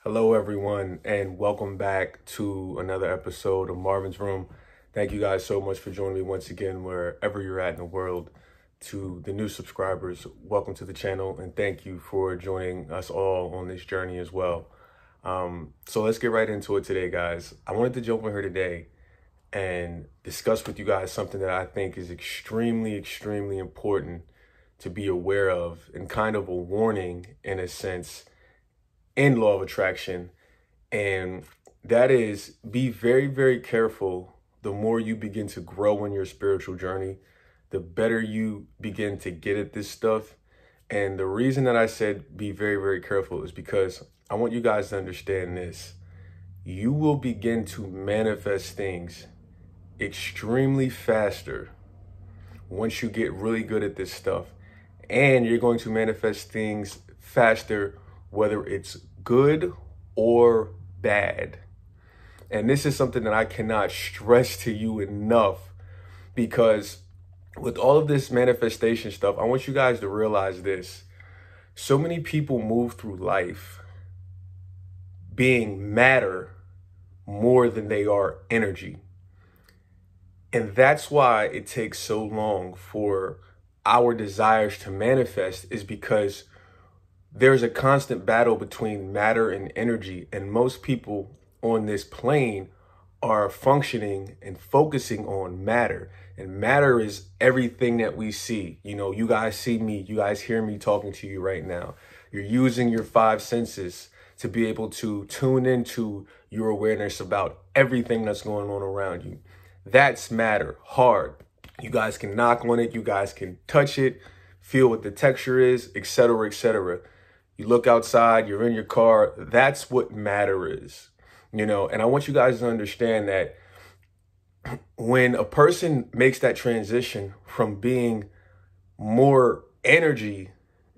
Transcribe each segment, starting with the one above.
Hello, everyone, and welcome back to another episode of Marvin's Room. Thank you guys so much for joining me once again, wherever you're at in the world. To the new subscribers, welcome to the channel, and thank you for joining us all on this journey as well. So let's get right into it today, guys. I wanted to jump in here today and discuss with you guys something that I think is extremely important to be aware of, and kind of a warning in a sense in law of attraction. And that is, be very careful. The more you begin to grow in your spiritual journey, the better you begin to get at this stuff. And the reason that I said be very careful is because I want you guys to understand this. You will begin to manifest things extremely faster once you get really good at this stuff. And you're going to manifest things faster, whether it's good or bad. And this is something that I cannot stress to you enough, because with all of this manifestation stuff, I want you guys to realize this. So many people move through life being matter more than they are energy. And that's why it takes so long for our desires to manifest, is because there's a constant battle between matter and energy. And most people on this plane are functioning and focusing on matter. And matter is everything that we see. You know, you guys see me, you guys hear me talking to you right now. You're using your five senses to be able to tune into your awareness about everything that's going on around you. That's matter, hard. You guys can knock on it, you guys can touch it, feel what the texture is, etc. You look outside, you're in your car, that's what matter is, you know. And I want you guys to understand that when a person makes that transition from being more energy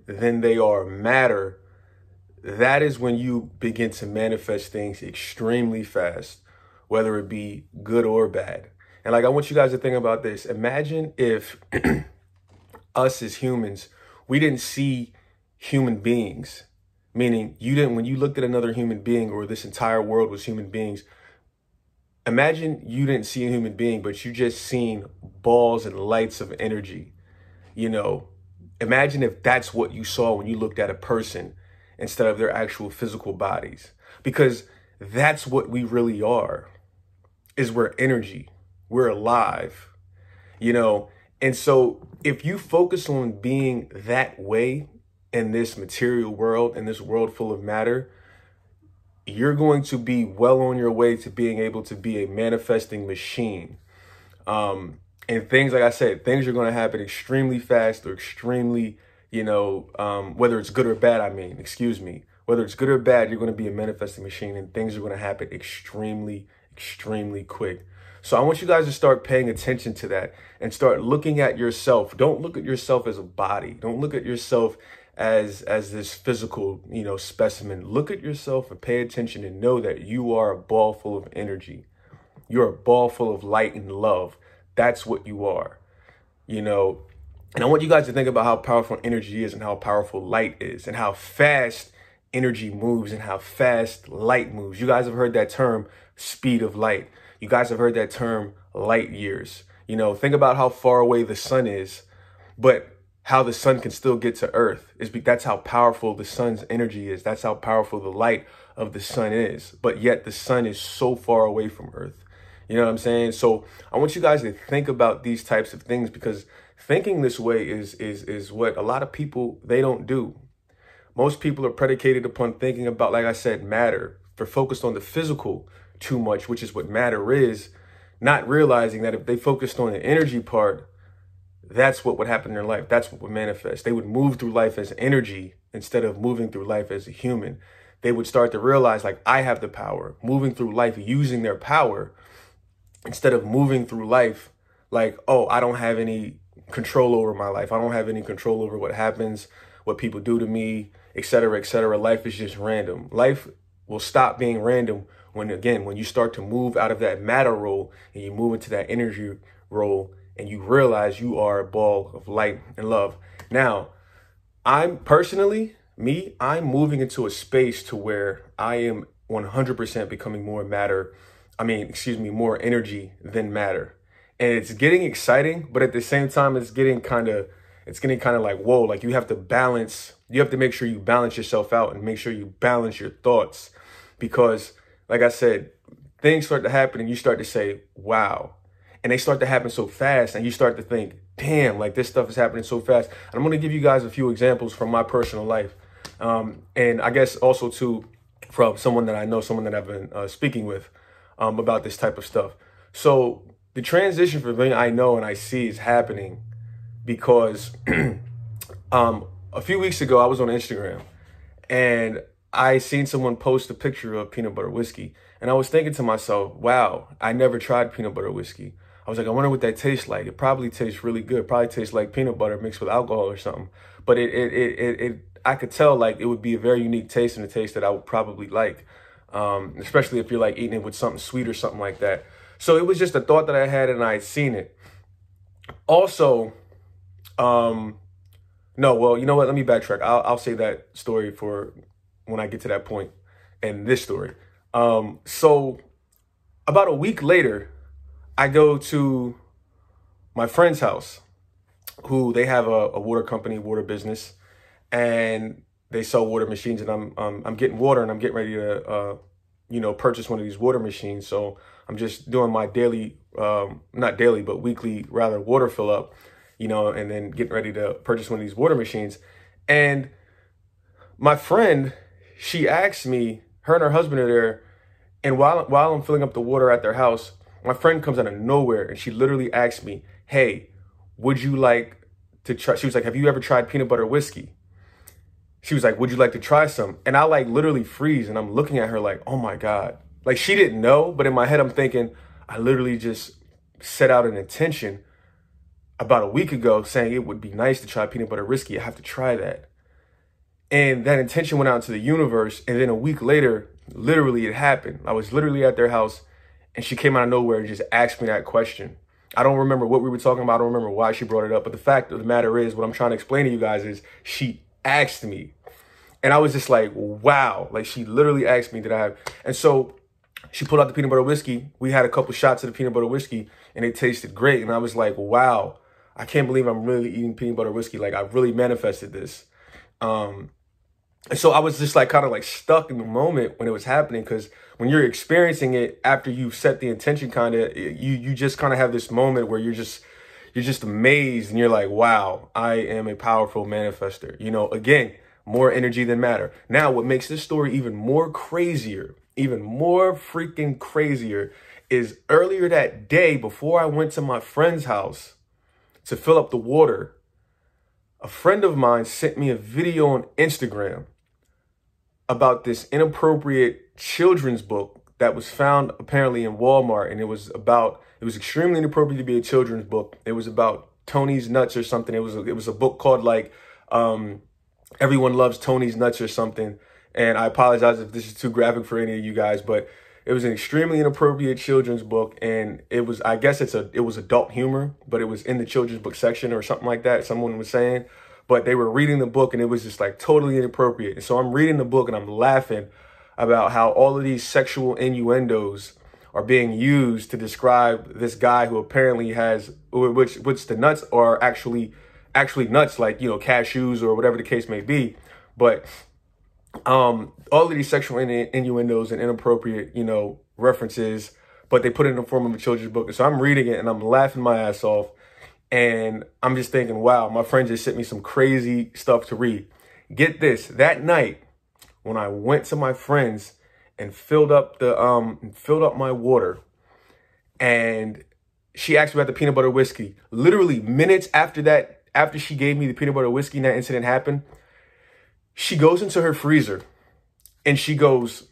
than they are matter, that is when you begin to manifest things extremely fast, whether it be good or bad. And like, I want you guys to think about this. Imagine if us as humans, we didn't see human beings, meaning when you looked at another human being, or this entire world was human beings, imagine you didn't see a human being, but you just seen balls and lights of energy. You know, imagine if that's what you saw when you looked at a person instead of their actual physical bodies, because that's what we really are, is we're energy. We're alive, you know. And so if you focus on being that way in this material world, in this world full of matter, you're going to be well on your way to being able to be a manifesting machine. And things, like I said, things are going to happen extremely fast, or extremely, whether it's good or bad, whether it's good or bad, you're going to be a manifesting machine, and things are going to happen extremely quick. So I want you guys to start paying attention to that and start looking at yourself. Don't look at yourself as a body. Don't look at yourself as this physical, specimen. Look at yourself and pay attention and know that you are a ball full of energy. You're a ball full of light and love. That's what you are, And I want you guys to think about how powerful energy is, and how powerful light is, and how fast energy moves, and how fast light moves. You guys have heard that term, speed of light. You guys have heard that term, light years. Think about how far away the sun is, but how the sun can still get to Earth. That's how powerful the sun's energy is. That's how powerful the light of the sun is. But yet the sun is so far away from Earth. You know what I'm saying? So I want you guys to think about these types of things, because thinking this way is what a lot of people, they don't do. Most people are predicated upon thinking about, like I said, matter. They're focused on the physical too much, which is what matter is, not realizing that if they focused on the energy part, that's what would happen in their life. That's what would manifest. They would move through life as energy instead of moving through life as a human. They would start to realize, like, I have the power, moving through life using their power, instead of moving through life like, oh, I don't have any control over my life. I don't have any control over what happens, what people do to me, etc. Life is just random. Life will stop being random when you start to move out of that matter role and you move into that energy role, and you realize you are a ball of light and love. Now, I'm personally, I'm moving into a space to where I am 100% becoming more more energy than matter. And it's getting exciting, but at the same time, it's getting kind of like, whoa, like you have to make sure you balance yourself out and make sure you balance your thoughts. Because like I said, things start to happen and you start to say, wow. And they start to happen so fast and you start to think, damn, like this stuff is happening so fast. And I'm going to give you guys a few examples from my personal life. And I guess also too, from someone that I know, someone that I've been speaking with about this type of stuff. So the transition for me, I know and I see is happening because a few weeks ago, I was on Instagram and I seen someone post a picture of peanut butter whiskey. And I was thinking to myself, wow, I never tried peanut butter whiskey. I was like, I wonder what that tastes like. It probably tastes really good. It probably tastes like peanut butter mixed with alcohol or something. But I could tell like it would be a very unique taste and a taste that I would probably like, especially if you're like eating it with something sweet or something like that. So it was just a thought that I had and I had seen it. Also, no, well, you know what? Let me backtrack. I'll say that story for when I get to that point in this story. So about a week later, I go to my friend's house, who they have a water company, water business, and they sell water machines. And I'm getting water, and I'm getting ready to purchase one of these water machines. So I'm just doing my daily, not daily, but weekly rather, water fill up, and then getting ready to purchase one of these water machines. And my friend, she asked me, her and her husband are there, and while I'm filling up the water at their house, my friend comes out of nowhere and she literally asked me, hey, would you like to try? She was like, have you ever tried peanut butter whiskey? She was like, would you like to try some? And I like literally freeze and I'm looking at her like, oh my God. Like she didn't know, but in my head, I'm thinking, I literally just set out an intention about a week ago saying it would be nice to try peanut butter whiskey. I have to try that. And that intention went out into the universe. And then a week later, literally it happened. I was literally at their house and she came out of nowhere and just asked me that question. I don't remember what we were talking about. I don't remember why she brought it up. But the fact of the matter is, what I'm trying to explain to you guys is she asked me. And I was just like, wow. Like she literally asked me, did I have? And so she pulled out the peanut butter whiskey. We had a couple shots of the peanut butter whiskey and it tasted great. And I was like, wow, I can't believe I'm really eating peanut butter whiskey. Like I really manifested this. And so I was just like kind of like stuck in the moment when it was happening, because when you're experiencing it after you've set the intention, kind of you just kind of have this moment where you're just amazed and you're like, wow, I am a powerful manifester. Again, more energy than matter. Now, what makes this story even more crazier, even more freaking crazier, is earlier that day before I went to my friend's house to fill up the water, a friend of mine sent me a video on Instagram about this inappropriate children's book that was found apparently in Walmart. And it was extremely inappropriate to be a children's book. It was about Tony's Nuts or something. It was a book called like, Everyone Loves Tony's Nuts or something. And I apologize if this is too graphic for any of you guys, but it was an extremely inappropriate children's book. And it was adult humor, but it was in the children's book section or something like that. Someone was saying. But they were reading the book and it was just like totally inappropriate. And so I'm reading the book and I'm laughing about how all of these sexual innuendos are being used to describe this guy who apparently has, which the nuts are actually nuts, like, cashews or whatever the case may be. But all of these sexual innuendos and inappropriate, references, but they put it in the form of a children's book. And so I'm reading it and I'm laughing my ass off. And I'm just thinking, wow, my friend just sent me some crazy stuff to read. Get this, that night when I went to my friend's and filled up my water, and she asked me about the peanut butter whiskey. Literally minutes after that, after she gave me the peanut butter whiskey and that incident happened, she goes into her freezer and she goes,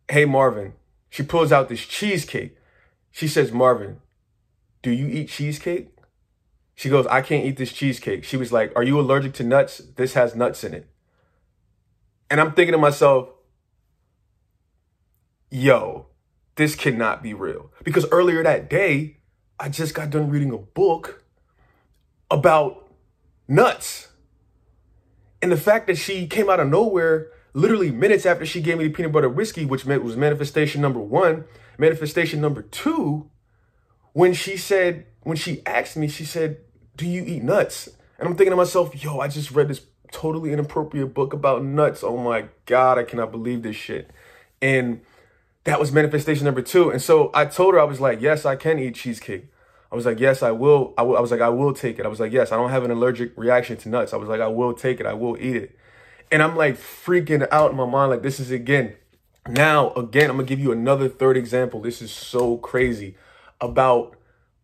hey, Marvin. She pulls out this cheesecake. She says, Marvin, do you eat cheesecake? She goes, I can't eat this cheesecake. She was like, are you allergic to nuts? This has nuts in it. And I'm thinking to myself, yo, this cannot be real. Because earlier that day, I just got done reading a book about nuts. And the fact that she came out of nowhere, literally minutes after she gave me the peanut butter whiskey, which was manifestation number one, manifestation number two, when she asked me, she said, do you eat nuts? And I'm thinking to myself, yo, I just read this totally inappropriate book about nuts. Oh my God, I cannot believe this shit. And that was manifestation number two. And so I told her, I was like, yes, I can eat cheesecake. I was like, yes, I will. I was like, I will take it. I was like, yes, I don't have an allergic reaction to nuts. I was like, I will take it. I will eat it. And I'm like freaking out in my mind. Like, this is again, I'm going to give you another third example. This is so crazy. About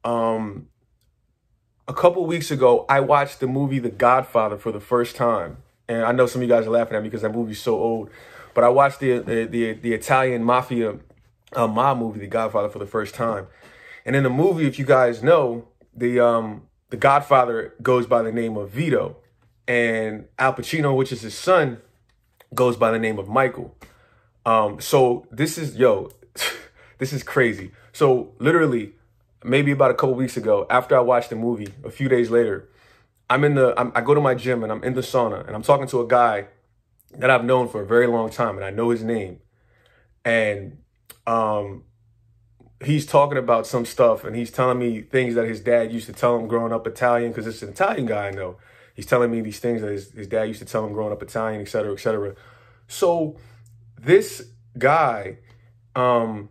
a couple weeks ago, I watched the movie The Godfather for the first time. And I know some of you guys are laughing at me because that movie's so old. But I watched the Italian mafia mob movie, The Godfather, for the first time. And in the movie, if you guys know, the Godfather goes by the name of Vito. And Al Pacino, which is his son, goes by the name of Michael. So this is, this is crazy. So literally, maybe about a couple weeks ago, after I watched the movie, a few days later, I go to my gym and I'm in the sauna and I'm talking to a guy that I've known for a very long time and I know his name. And he's talking about some stuff and he's telling me things that his dad used to tell him growing up Italian, because it's an Italian guy I know. He's telling me these things that his dad used to tell him growing up Italian, et cetera, et cetera. So this guy, Mike,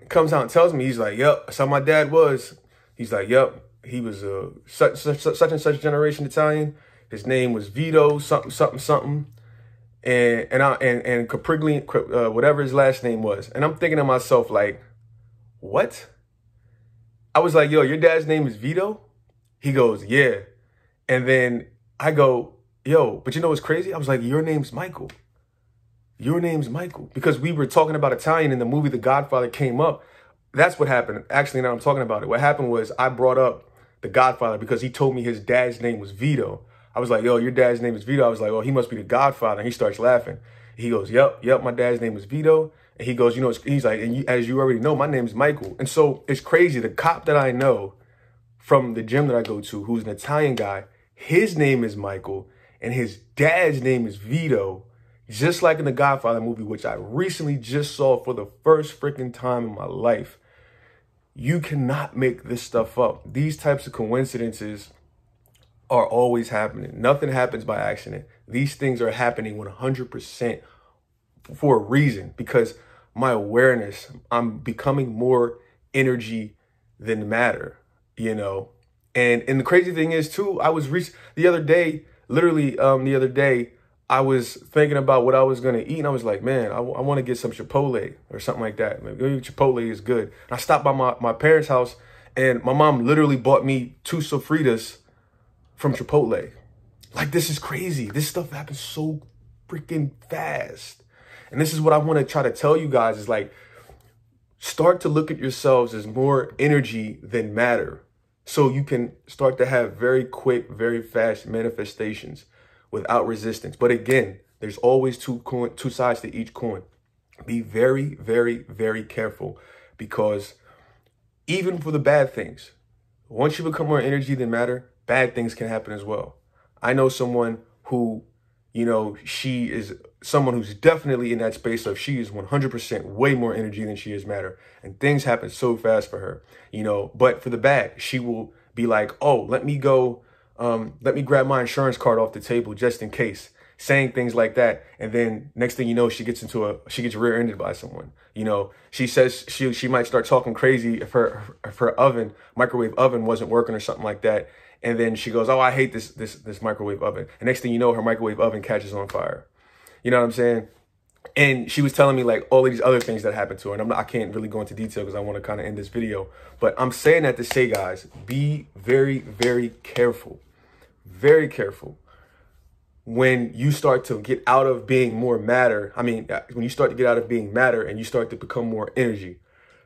comes out and tells me, he's like, yep, that's how my dad was. He's like, yep, he was such and such generation Italian. His name was Vito, something. And Caprigli, whatever his last name was. And I'm thinking to myself, like, what? I was like, yo, your dad's name is Vito? He goes, yeah. And then I go, yo, but you know what's crazy? I was like, your name's Michael. Your name's Michael. Because we were talking about Italian in the movie The Godfather came up. That's what happened. Actually, now I'm talking about it. What happened was I brought up The Godfather because he told me his dad's name was Vito. I was like, yo, your dad's name is Vito. I was like, oh, he must be the Godfather. And he starts laughing. He goes, yep, my dad's name is Vito. And he goes, he's like, and as you already know, my name's Michael. And so it's crazy. The cop that I know from the gym that I go to, who's an Italian guy, his name is Michael and his dad's name is Vito, just like in the Godfather movie, which I recently just saw for the first freaking time in my life. You cannot make this stuff up. These types of coincidences are always happening. Nothing happens by accident. These things are happening 100% for a reason, because my awareness, I'm becoming more energy than matter. And the crazy thing is too, I was the other day, I was thinking about what I was going to eat. And I was like, man, I want to get some Chipotle or something like that. Maybe Chipotle is good. And I stopped by my parents' house and my mom literally bought me 2 sofritas from Chipotle. Like, this is crazy. This stuff happens so freaking fast. And this is what I want to try to tell you guys is like, start to look at yourselves as more energy than matter. So you can start to have very quick, very fast manifestations without resistance. But again, there's always two sides to each coin. Be very, very, very careful, because even for the bad things, once you become more energy than matter, bad things can happen as well. I know someone who, she is someone who's definitely in that space of she is 100% way more energy than she is matter. And things happen so fast for her, but for the bad, she will be like, oh, let me grab my insurance card off the table just in case, saying things like that. And then next thing you know, she gets rear-ended by someone. She says she might start talking crazy if her microwave oven wasn't working or something like that. And then she goes, oh, I hate this microwave oven. And next thing you know, her microwave oven catches on fire. You know what I'm saying? And she was telling me like all of these other things that happened to her. And I can't really go into detail because I want to kind of end this video. But I'm saying that to say, guys, be very, very careful. Very careful. When you start to get out of being more matter, when you start to get out of being matter and you start to become more energy.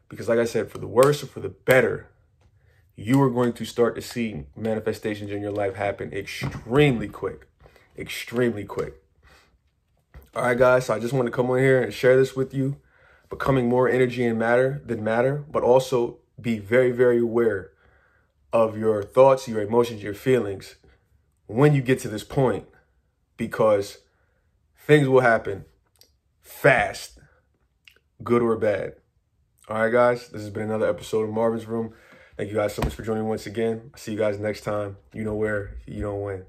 Because like I said, for the worse or for the better, you are going to start to see manifestations in your life happen extremely quick. Extremely quick. All right, guys, so I just want to come on here and share this with you. Becoming more energy and matter than matter, but also be very, very aware of your thoughts, your emotions, your feelings when you get to this point, because things will happen fast, good or bad. All right, guys, this has been another episode of Marvin's Room. Thank you guys so much for joining me once again. I'll see you guys next time. You know where, you don't win.